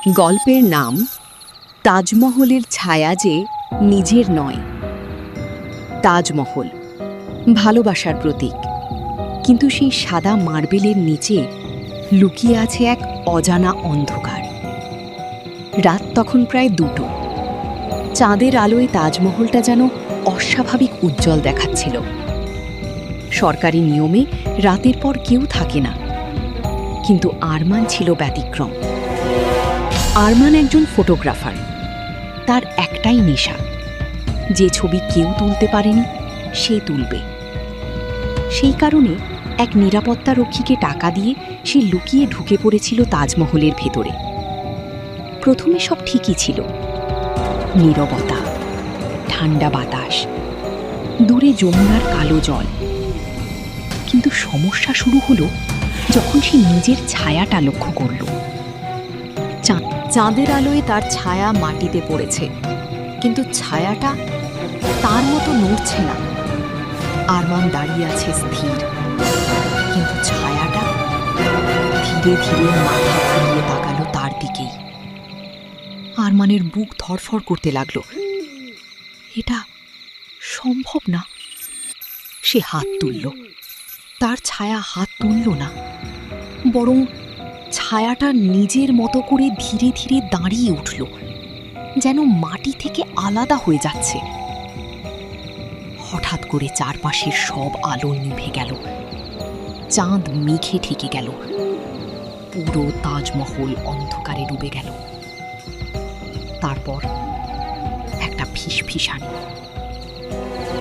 গল্পের নাম তাজমহলের ছায়া যে নিজের নয়। তাজমহল ভালোবাসার প্রতীক, কিন্তু সেই সাদা মার্বেলের নিচে লুকিয়ে আছে এক অজানা অন্ধকার। রাত তখন প্রায় 2টো। চাঁদের আলোয় তাজমহলটা যেন অস্বাভাবিক উজ্জ্বল দেখাচ্ছিল। সরকারি নিয়মে রাতের পর কেউ থাকে না, কিন্তু আরমান ছিল ব্যতিক্রম। আরমান একজন ফটোগ্রাফার। তার একটাই নেশা, যে ছবি কেউ তুলতে পারেনি সে তুলবে। সেই কারণে এক নিরাপত্তা রক্ষীকে টাকা দিয়ে সে লুকিয়ে ঢুকে পড়েছিল তাজমহলের ভেতরে। প্রথমে সব ঠিকই ছিল, নীরবতা, ঠান্ডা বাতাস, দূরে যমুনার কালো জল। কিন্তু সমস্যা শুরু হলো যখন সে নিজের ছায়াটা লক্ষ্য করল। চাঁদের আলোয় তার ছায়া মাটিতে পড়েছে, কিন্তু ছায়াটা তার মতো নড়ছে না। আরমান দাঁড়িয়ে আছে স্থির, কিন্তু ছায়াটা ধীরে ধীরে মাথা ঘুরিয়ে তাকালো তার দিকেই। আরমানের বুক ধড়ফড় করতে লাগলো। এটা সম্ভব না। সে হাত তুলল, তার ছায়া হাত তুলল না, বরং ছায়াটা নিজের মতো করে ধীরে ধীরে দাঁড়িয়ে উঠল, যেন মাটি থেকে আলাদা হয়ে যাচ্ছে। হঠাৎ করে চারপাশের সব আলো নিভে গেল, চাঁদ মেঘে ঠেকে গেল, পুরো তাজমহল অন্ধকারে ডুবে গেল। তারপর একটা ফিসফিসানি,